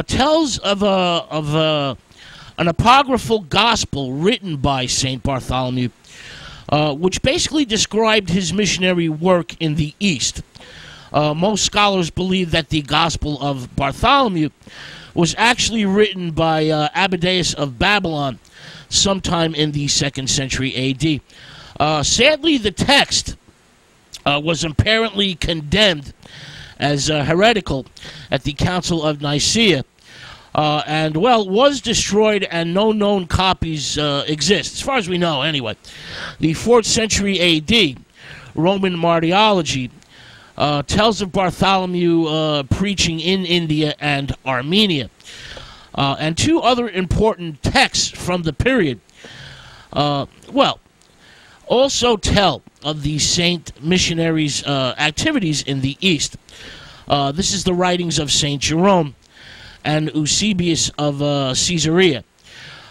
tells of an apocryphal gospel written by Saint Bartholomew, which basically described his missionary work in the East. Most scholars believe that the Gospel of Bartholomew was actually written by Abadeus of Babylon sometime in the 2nd century A.D. Sadly, the text was apparently condemned as heretical at the Council of Nicaea, and, well, was destroyed, and no known copies exist, as far as we know, anyway. The 4th century A.D. Roman martyrology tells of Bartholomew preaching in India and Armenia. And two other important texts from the period, also tell of the saint missionaries' activities in the East. This is the writings of Saint Jerome and Eusebius of Caesarea.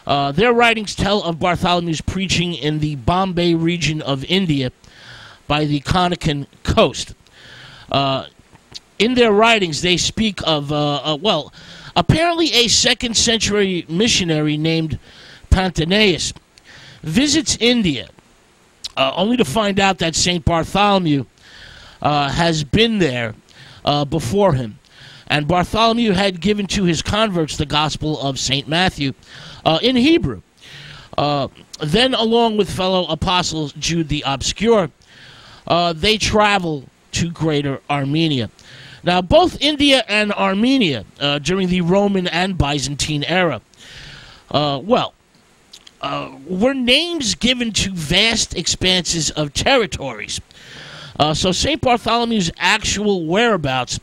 Their writings tell of Bartholomew's preaching in the Bombay region of India by the Konkan coast. In their writings, they speak of, apparently a 2nd century missionary named Pantanaeus visits India, only to find out that St. Bartholomew has been there before him. And Bartholomew had given to his converts the Gospel of St. Matthew in Hebrew. Then, along with fellow apostles Jude the Obscure, they travel to Greater Armenia. Now, both India and Armenia, during the Roman and Byzantine era, were names given to vast expanses of territories. So St. Bartholomew's actual whereabouts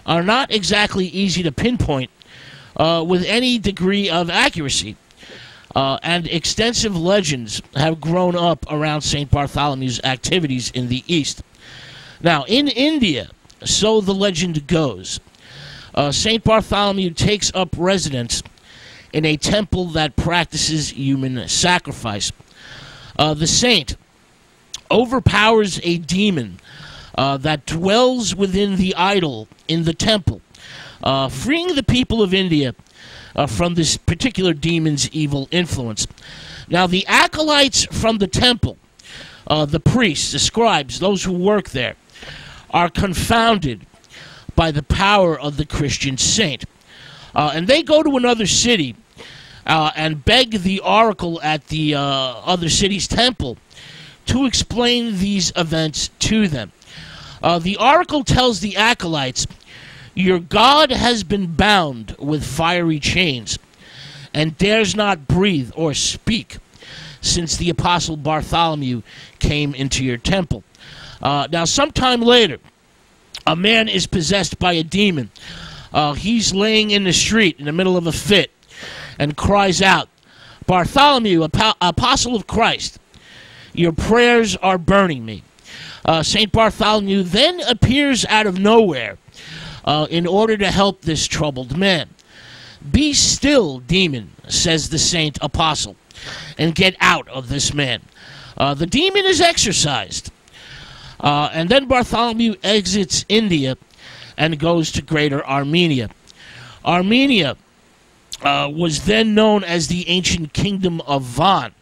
are not exactly easy to pinpoint with any degree of accuracy. And extensive legends have grown up around St. Bartholomew's activities in the East. Now, in India, so the legend goes, St. Bartholomew takes up residence in a temple that practices human sacrifice. The saint overpowers a demon that dwells within the idol in the temple, freeing the people of India from this particular demon's evil influence. Now, the acolytes from the temple, the priests, the scribes, those who work there, are confounded by the power of the Christian saint. And they go to another city and beg the oracle at the other city's temple to explain these events to them. The oracle tells the acolytes, "Your God has been bound with fiery chains and dares not breathe or speak since the apostle Bartholomew came into your temple." Now, sometime later, a man is possessed by a demon. He's laying in the street in the middle of a fit and cries out, "Bartholomew, apostle of Christ, your prayers are burning me." St. Bartholomew then appears out of nowhere in order to help this troubled man. "Be still, demon," says the saint apostle, "and get out of this man." The demon is exorcised. And then Bartholomew exits India and goes to Greater Armenia. Armenia was then known as the ancient kingdom of Van.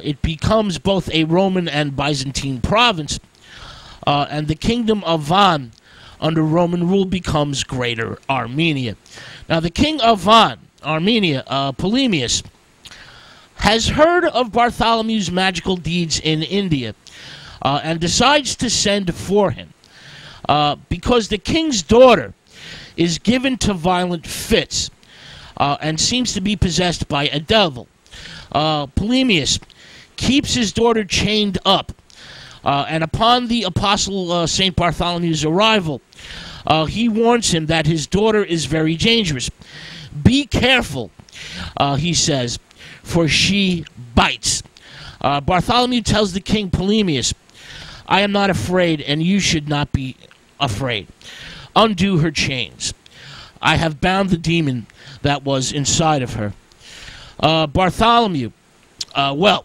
It becomes both a Roman and Byzantine province, and the kingdom of Van under Roman rule becomes Greater Armenia. Now, the king of Van, Armenia, Polemius, has heard of Bartholomew's magical deeds in India, and decides to send for him, because the king's daughter is given to violent fits and seems to be possessed by a devil. Polemius keeps his daughter chained up, and upon the apostle St. Bartholomew's arrival, he warns him that his daughter is very dangerous. "Be careful," he says, "for she bites." Bartholomew tells the king Polemius, "I am not afraid, and you should not be afraid. Undo her chains. I have bound the demon that was inside of her." Bartholomew, the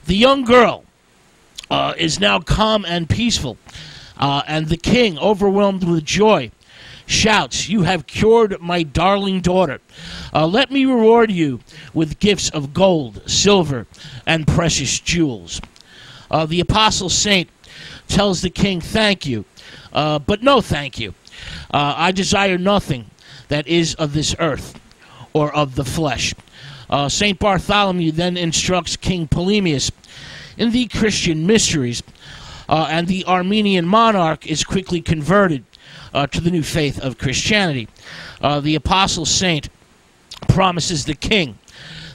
young girl is now calm and peaceful, and the king, overwhelmed with joy, shouts, "You have cured my darling daughter. Let me reward you with gifts of gold, silver, and precious jewels." The apostle saint tells the king, "Thank you, but no thank you. I desire nothing that is of this earth or of the flesh." St. Bartholomew then instructs King Polemius in the Christian mysteries, and the Armenian monarch is quickly converted to the new faith of Christianity. The apostle saint promises the king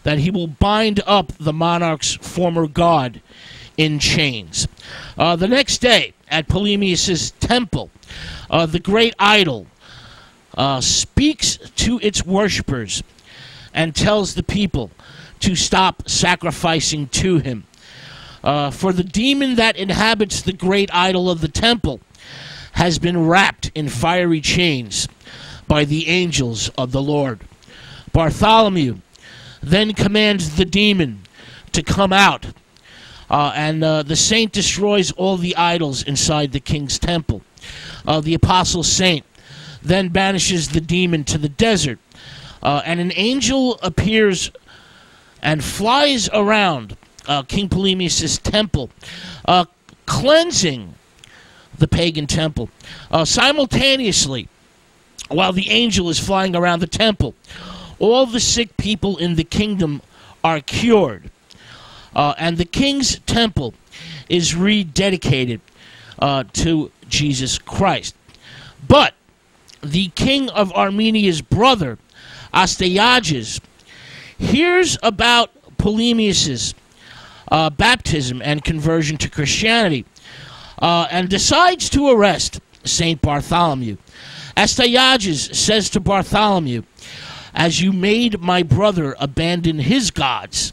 that he will bind up the monarch's former god in chains. The next day, at Polemius's temple, the great idol speaks to its worshippers and tells the people to stop sacrificing to him. For the demon that inhabits the great idol of the temple has been wrapped in fiery chains by the angels of the Lord. Bartholomew then commands the demon to come out, and the saint destroys all the idols inside the king's temple. The apostle saint then banishes the demon to the desert, and an angel appears and flies around King Polemius's temple, cleansing the pagan temple. Simultaneously, while the angel is flying around the temple, all the sick people in the kingdom are cured, and the king's temple is rededicated to Jesus Christ. But the king of Armenia's brother, Astyages, hears about Polemius's baptism and conversion to Christianity, and decides to arrest St. Bartholomew. Astyages says to Bartholomew, "As you made my brother abandon his gods,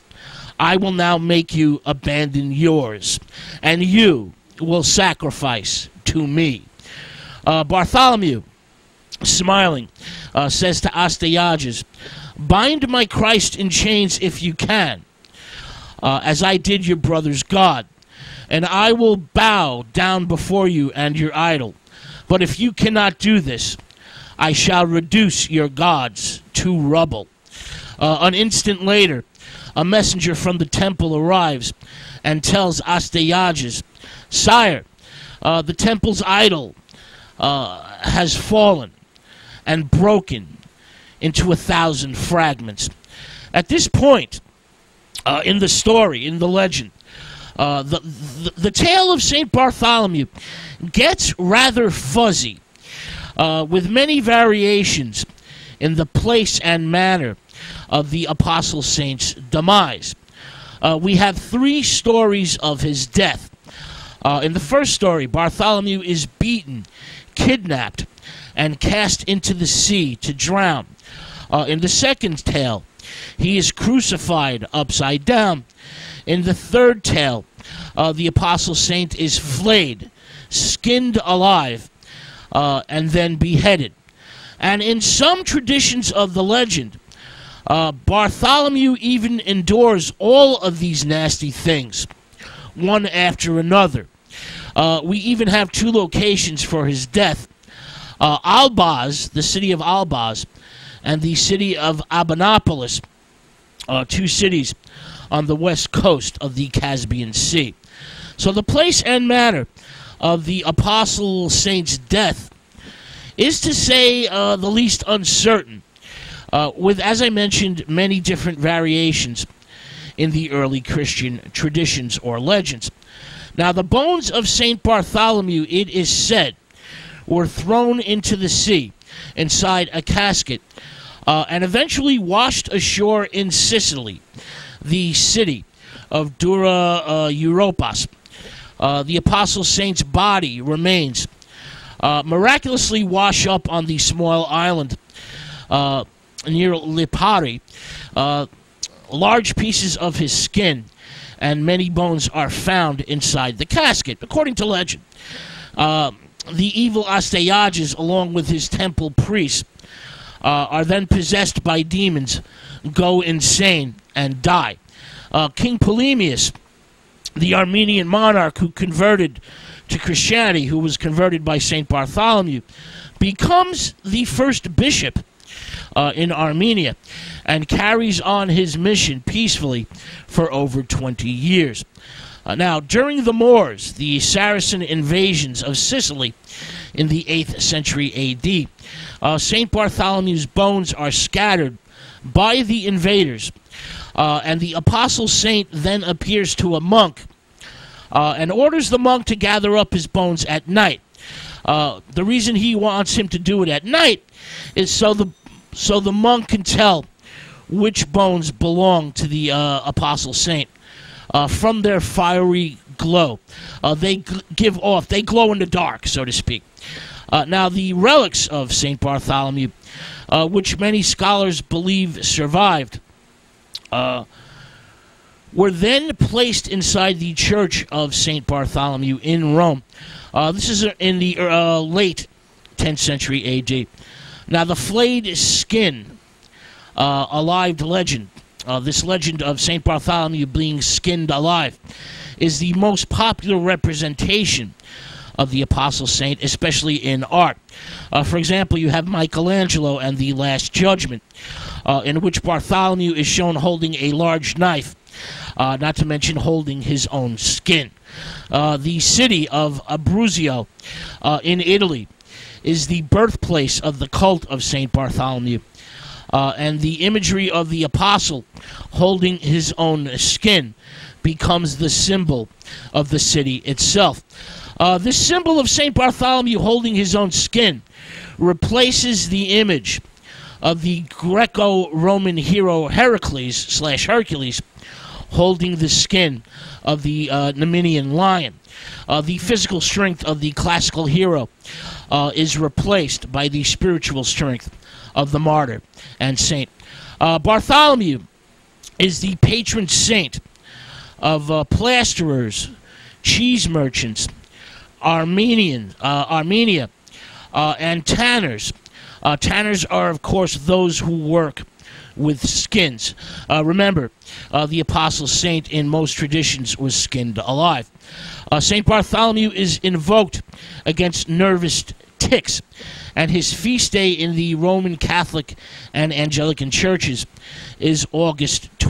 I will now make you abandon yours, and you will sacrifice to me." Bartholomew, smiling, says to Astyages, "Bind my Christ in chains if you can, as I did your brother's God, and I will bow down before you and your idol. But if you cannot do this, I shall reduce your gods to rubble." An instant later, a messenger from the temple arrives and tells Astyages, "Sire, the temple's idol has fallen and broken into 1,000 fragments." At this point in the story, in the legend, the tale of St. Bartholomew gets rather fuzzy, with many variations in the place and manner of the apostle saint's demise. We have 3 stories of his death. In the first story, Bartholomew is beaten, kidnapped, and cast into the sea to drown. In the second tale, he is crucified upside down. In the third tale, the apostle saint is flayed, skinned alive, and then beheaded. And in some traditions of the legend, Bartholomew even endures all of these nasty things, one after another. We even have 2 locations for his death: Albaz, the city of Albaz, and the city of Abanopolis, 2 cities on the west coast of the Caspian Sea. So the place and manner of the apostle saint's death is, to say the least, uncertain, with, as I mentioned, many different variations in the early Christian traditions or legends. Now, the bones of St. Bartholomew, it is said, were thrown into the sea inside a casket, and eventually washed ashore in Sicily, the city of Dura Europas. The apostle saint's body remains miraculously wash up on the small island near Lipari. Large pieces of his skin and many bones are found inside the casket, according to legend. The evil Astyages, along with his temple priests, are then possessed by demons, go insane, and die. King Polemius, the Armenian monarch who converted to Christianity, who was converted by St. Bartholomew, becomes the first bishop in Armenia and carries on his mission peacefully for over 20 years. Now, during the Moors, the Saracen invasions of Sicily in the 8th century A.D., St. Bartholomew's bones are scattered by the invaders, and the Apostle Saint then appears to a monk and orders the monk to gather up his bones at night. The reason he wants him to do it at night is so the monk can tell which bones belong to the Apostle Saint. From their fiery glow. They glow in the dark, so to speak. Now, the relics of St. Bartholomew, which many scholars believe survived, were then placed inside the church of St. Bartholomew in Rome. This is in the late 10th century A.D. Now, the flayed skin, a lived legend, this legend of St. Bartholomew being skinned alive, is the most popular representation of the Apostle Saint, especially in art. For example, you have Michelangelo and the Last Judgment, in which Bartholomew is shown holding a large knife, not to mention holding his own skin. The city of Abruzzo in Italy is the birthplace of the cult of St. Bartholomew. And the imagery of the apostle holding his own skin becomes the symbol of the city itself. This symbol of St. Bartholomew holding his own skin replaces the image of the Greco-Roman hero Hercules holding the skin of the Nemean lion. The physical strength of the classical hero is replaced by the spiritual strength of the martyr and saint. Bartholomew is the patron saint of plasterers, cheese merchants, Armenia, and tanners. Tanners are, of course, those who work with skins. Remember, the Apostle Saint in most traditions was skinned alive. St. Bartholomew is invoked against nervous tics, and his feast day in the Roman Catholic and Anglican churches is August 20th.